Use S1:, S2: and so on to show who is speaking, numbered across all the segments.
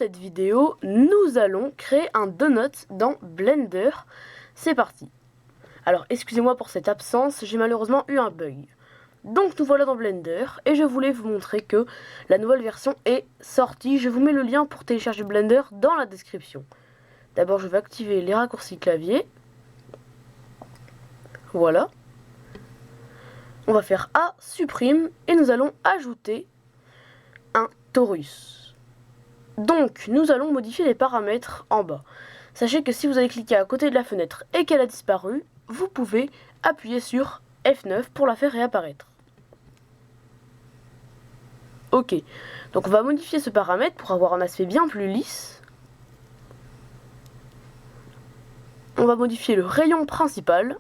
S1: cette vidéo, nous allons créer un donut dans Blender. C'est parti. Alors, excusez-moi pour cette absence, j'ai malheureusement eu un bug. Donc nous voilà dans Blender et je voulais vous montrer que la nouvelle version est sortie. Je vous mets le lien pour télécharger Blender dans la description. D'abord, je vais activer les raccourcis clavier. Voilà. On va faire A, supprime, et nous allons ajouter un torus. Donc, nous allons modifier les paramètres en bas. Sachez que si vous allez cliquer à côté de la fenêtre et qu'elle a disparu, vous pouvez appuyer sur F9 pour la faire réapparaître. Ok, donc on va modifier ce paramètre pour avoir un aspect bien plus lisse. On va modifier le rayon principal.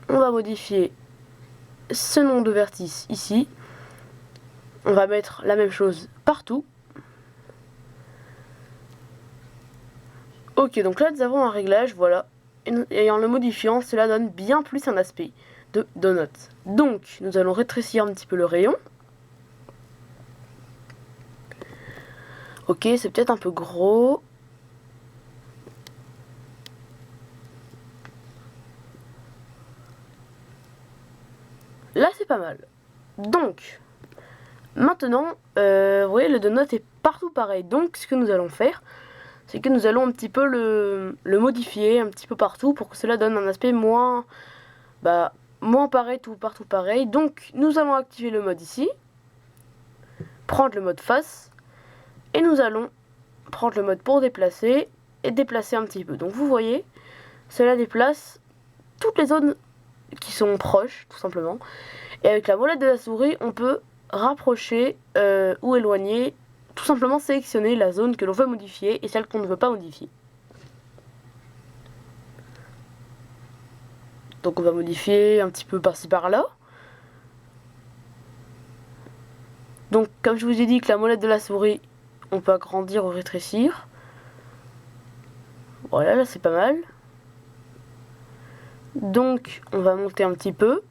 S1: On va modifier ce nom de vertice ici. On va mettre la même chose partout. Ok, donc là nous avons un réglage, voilà. Et en le modifiant, cela donne bien plus un aspect de donut. Donc, nous allons rétrécir un petit peu le rayon. Ok, c'est peut-être un peu gros. Là, c'est pas mal. Donc, maintenant, vous voyez, le donut est partout pareil. Donc, ce que nous allons faire, c'est que nous allons un petit peu le modifier un petit peu partout pour que cela donne un aspect moins pareil, tout partout pareil. Donc, nous allons activer le mode ici, prendre le mode face, et nous allons prendre le mode pour déplacer et déplacer un petit peu. Donc, vous voyez, cela déplace toutes les zones qui sont proches, tout simplement. Et avec la molette de la souris, on peut rapprocher ou éloigner, tout simplement sélectionner la zone que l'on veut modifier et celle qu'on ne veut pas modifier. Donc on va modifier un petit peu par-ci par-là. Donc comme je vous ai dit que la molette de la souris, on peut agrandir ou rétrécir. Voilà, là c'est pas mal. Donc on va monter un petit peu.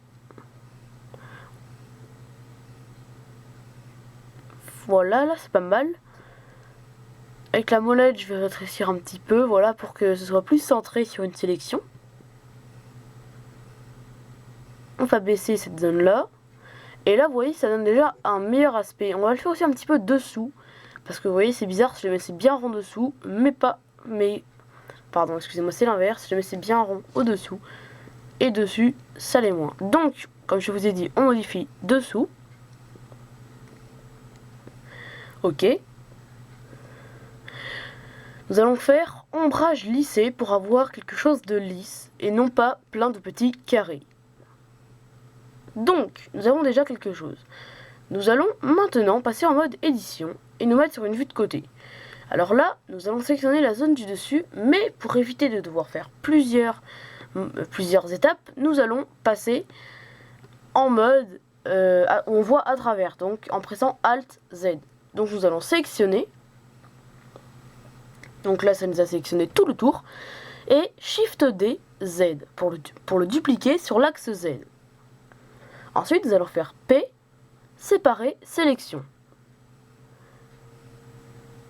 S1: Voilà, là c'est pas mal. Avec la molette, je vais rétrécir un petit peu, voilà, pour que ce soit plus centré sur une sélection. On va baisser cette zone-là. Et là, vous voyez, ça donne déjà un meilleur aspect. On va le faire aussi un petit peu dessous. Parce que vous voyez, c'est bizarre, si je le mets bien rond dessous, pardon, excusez-moi, c'est l'inverse. Si je le mets bien rond au-dessous. Et dessus, ça l'est moins. Donc, comme je vous ai dit, on modifie dessous. Ok. Nous allons faire ombrage lissé pour avoir quelque chose de lisse et non pas plein de petits carrés. Donc, nous avons déjà quelque chose. Nous allons maintenant passer en mode édition et nous mettre sur une vue de côté. Alors là, nous allons sélectionner la zone du dessus, mais pour éviter de devoir faire plusieurs étapes, nous allons passer en mode où on voit à travers, donc en pressant Alt Z. Donc nous allons sélectionner. Donc là, ça nous a sélectionné tout le tour. Et Shift D, Z, pour le dupliquer sur l'axe Z. Ensuite, nous allons faire P, séparer, sélection.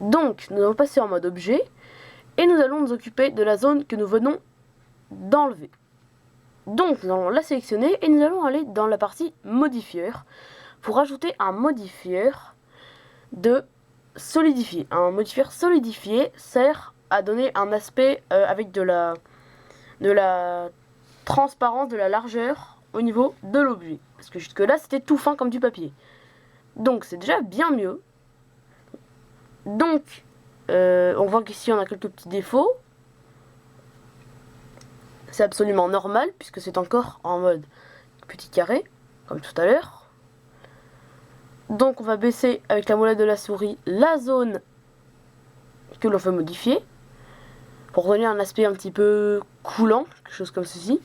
S1: Donc, nous allons passer en mode objet. Et nous allons nous occuper de la zone que nous venons d'enlever. Donc, nous allons la sélectionner et nous allons aller dans la partie modifieur pour ajouter un modifieur de solidifié. Un modifieur solidifié sert à donner un aspect avec de la transparence, de la largeur au niveau de l'objet. Parce que jusque là c'était tout fin comme du papier. Donc c'est déjà bien mieux. Donc on voit qu'ici on a quelques petits défauts. C'est absolument normal puisque c'est encore en mode petit carré, comme tout à l'heure. Donc on va baisser avec la molette de la souris la zone que l'on veut modifier pour donner un aspect un petit peu coulant, quelque chose comme ceci.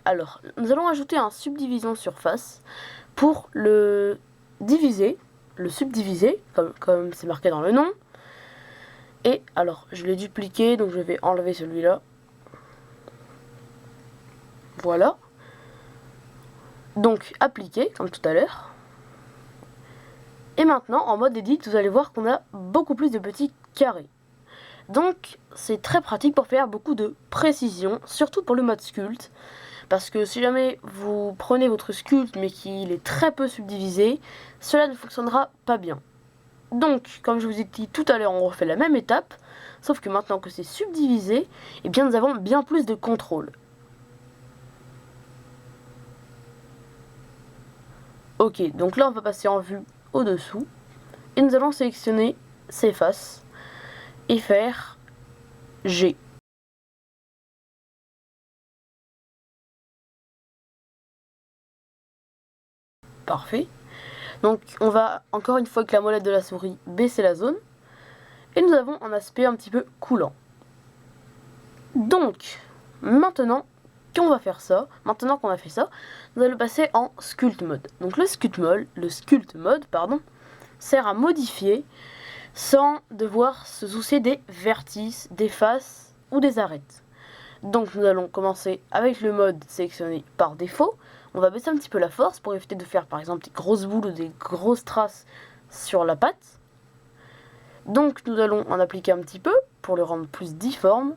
S1: Alors, nous allons ajouter un subdivision surface pour le diviser, le subdiviser, comme c'est marqué dans le nom. Et alors, je l'ai dupliqué, donc je vais enlever celui-là. Voilà. Donc, appliquer, comme tout à l'heure. Et maintenant, en mode edit, vous allez voir qu'on a beaucoup plus de petits carrés. Donc, c'est très pratique pour faire beaucoup de précision, surtout pour le mode sculpt. Parce que si jamais vous prenez votre sculpt, mais qu'il est très peu subdivisé, cela ne fonctionnera pas bien. Donc, comme je vous ai dit tout à l'heure, on refait la même étape, sauf que maintenant que c'est subdivisé, eh bien, nous avons bien plus de contrôle. Ok, donc là, on va passer en vue au-dessous, et nous allons sélectionner ses faces, et faire G. Parfait. Donc, on va, encore une fois avec la molette de la souris, baisser la zone, et nous avons un aspect un petit peu coulant. Donc, maintenant qu'on va faire ça, maintenant qu'on a fait ça, nous allons passer en sculpt mode. Donc le sculpt mode, sert à modifier sans devoir se soucier des vertices, des faces ou des arêtes. Donc nous allons commencer avec le mode sélectionné par défaut. On va baisser un petit peu la force pour éviter de faire par exemple des grosses boules ou des grosses traces sur la patte. Donc nous allons en appliquer un petit peu pour le rendre plus difforme.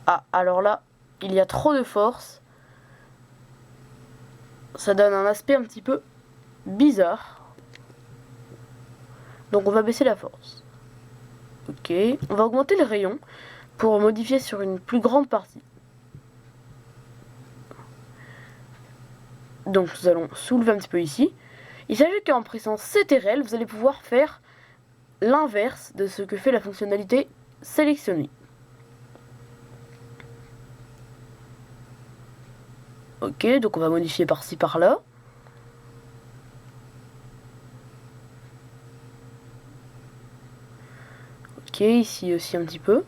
S1: Ah, alors là, il y a trop de force. Ça donne un aspect un petit peu bizarre. Donc on va baisser la force. Ok, on va augmenter le rayon pour modifier sur une plus grande partie. Donc nous allons soulever un petit peu ici. Il s'agit qu'en pressant CTRL, vous allez pouvoir faire l'inverse de ce que fait la fonctionnalité sélectionnée. Ok, donc on va modifier par-ci par-là. Ok, ici aussi un petit peu.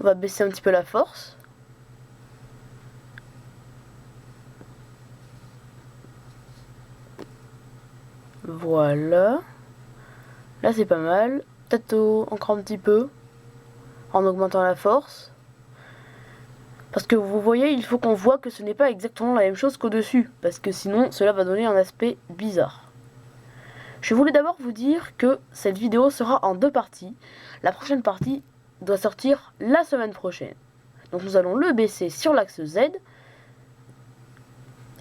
S1: On va baisser un petit peu la force. Voilà. Là c'est pas mal. Peut-être encore un petit peu. En augmentant la force. Parce que vous voyez, il faut qu'on voit que ce n'est pas exactement la même chose qu'au-dessus. Parce que sinon, cela va donner un aspect bizarre. Je voulais d'abord vous dire que cette vidéo sera en 2 parties. La prochaine partie doit sortir la semaine prochaine. Donc nous allons le baisser sur l'axe Z.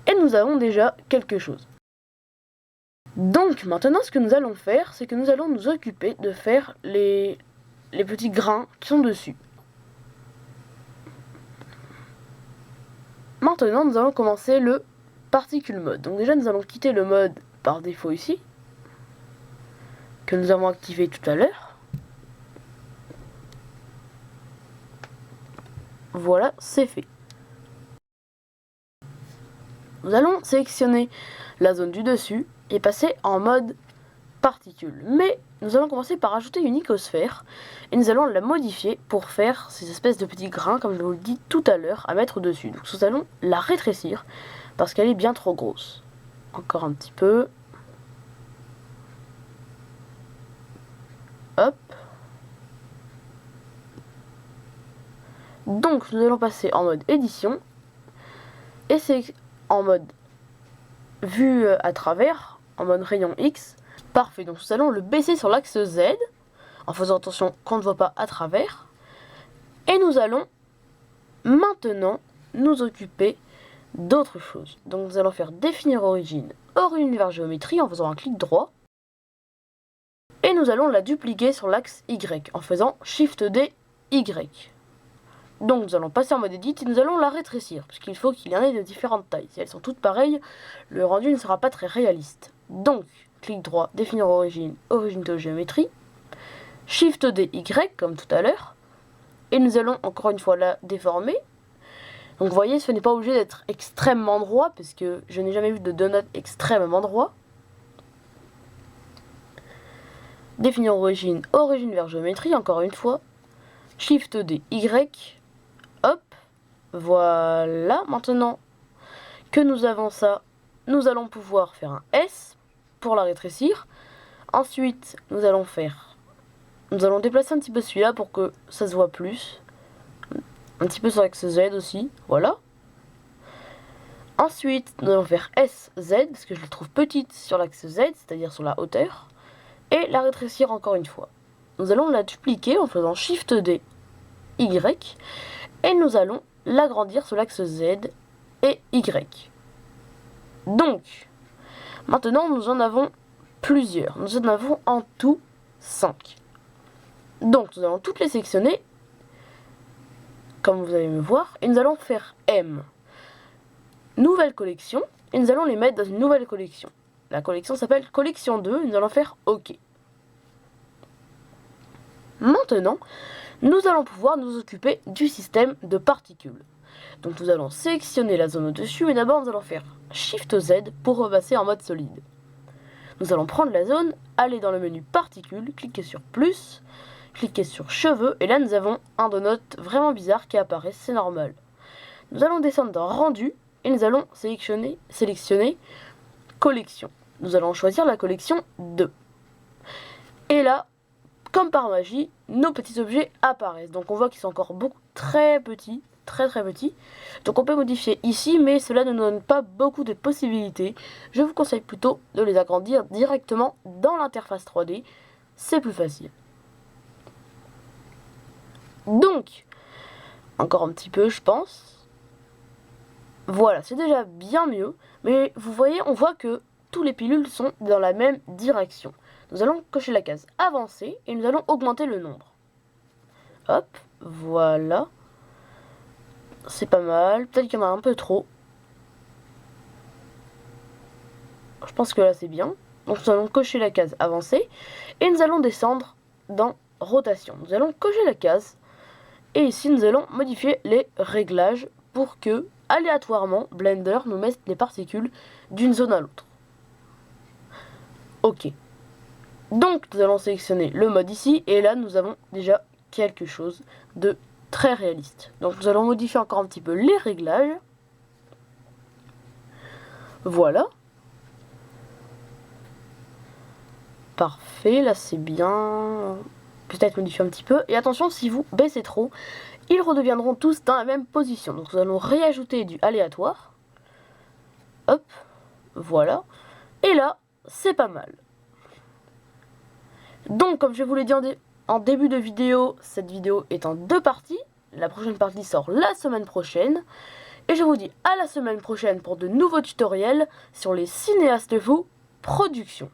S1: Et nous avons déjà quelque chose. Donc maintenant, ce que nous allons faire, c'est que nous allons nous occuper de faire les petits grains qui sont dessus. Maintenant, nous allons commencer le particule mode. Donc déjà, nous allons quitter le mode par défaut ici, que nous avons activé tout à l'heure. Voilà, c'est fait. Nous allons sélectionner la zone du dessus et passer en mode particule. Mais nous allons commencer par ajouter une icosphère et nous allons la modifier pour faire ces espèces de petits grains, comme je vous le dis tout à l'heure, à mettre dessus. Donc nous allons la rétrécir parce qu'elle est bien trop grosse. Encore un petit peu. Hop. Donc nous allons passer en mode édition et c'est en mode vue à travers, en mode rayon X. Parfait, donc nous allons le baisser sur l'axe Z en faisant attention qu'on ne voit pas à travers. Et nous allons maintenant nous occuper d'autre chose. Donc nous allons faire définir origine hors univers géométrie en faisant un clic droit. Et nous allons la dupliquer sur l'axe Y en faisant Shift D Y. Donc nous allons passer en mode edit et nous allons la rétrécir, puisqu'il faut qu'il y en ait de différentes tailles. Si elles sont toutes pareilles, le rendu ne sera pas très réaliste. Donc, clic droit, définir origine, origine de géométrie, Shift D Y comme tout à l'heure, et nous allons encore une fois la déformer. Donc vous voyez, ce n'est pas obligé d'être extrêmement droit, parce que je n'ai jamais vu de donut extrêmement droit. Définir origine, origine vers géométrie, encore une fois, Shift D Y. Hop, voilà. Maintenant que nous avons ça, nous allons pouvoir faire un S pour la rétrécir. Ensuite, nous allons faire Nous allons déplacer un petit peu celui-là pour que ça se voit plus. Un petit peu sur l'axe Z aussi, voilà. Ensuite, nous allons faire SZ, parce que je le trouve petite sur l'axe Z, c'est-à-dire sur la hauteur. Et la rétrécir encore une fois. Nous allons la dupliquer en faisant Shift D, Y. Et nous allons l'agrandir sur l'axe Z et Y. Donc, maintenant nous en avons plusieurs. Nous en avons en tout 5. Donc nous allons toutes les sectionner, comme vous allez me voir, et nous allons faire M. Nouvelle collection, et nous allons les mettre dans une nouvelle collection. La collection s'appelle collection 2, et nous allons faire OK. Maintenant, nous allons pouvoir nous occuper du système de particules. Donc nous allons sélectionner la zone au-dessus, mais d'abord nous allons faire Shift Z pour repasser en mode solide. Nous allons prendre la zone, aller dans le menu particules, cliquer sur plus, cliquer sur cheveux, et là nous avons un donut vraiment bizarre qui apparaît, c'est normal. Nous allons descendre dans rendu, et nous allons sélectionner collection. Nous allons choisir la collection 2. Et là, comme par magie, nos petits objets apparaissent. Donc on voit qu'ils sont encore beaucoup très petits, très petits. Donc on peut modifier ici, mais cela ne nous donne pas beaucoup de possibilités. Je vous conseille plutôt de les agrandir directement dans l'interface 3D. C'est plus facile. Donc, encore un petit peu je pense. Voilà, c'est déjà bien mieux. Mais vous voyez, on voit que tous les pilules sont dans la même direction. Nous allons cocher la case avancer et nous allons augmenter le nombre. Hop, voilà. C'est pas mal. Peut-être qu'il y en a un peu trop. Je pense que là c'est bien. Donc nous allons cocher la case avancer et nous allons descendre dans rotation. Nous allons cocher la case et ici nous allons modifier les réglages pour que aléatoirement Blender nous mette les particules d'une zone à l'autre. Ok. Donc nous allons sélectionner le mode ici et là nous avons déjà quelque chose de très réaliste. Donc nous allons modifier encore un petit peu les réglages. Voilà. Parfait, là c'est bien. Peut-être modifier un petit peu. Et attention, si vous baissez trop, ils redeviendront tous dans la même position. Donc nous allons réajouter du aléatoire. Hop, voilà. Et là, c'est pas mal. Donc, comme je vous l'ai dit en début de vidéo, cette vidéo est en 2 parties. La prochaine partie sort la semaine prochaine. Et je vous dis à la semaine prochaine pour de nouveaux tutoriels sur les cinéastes vous productions.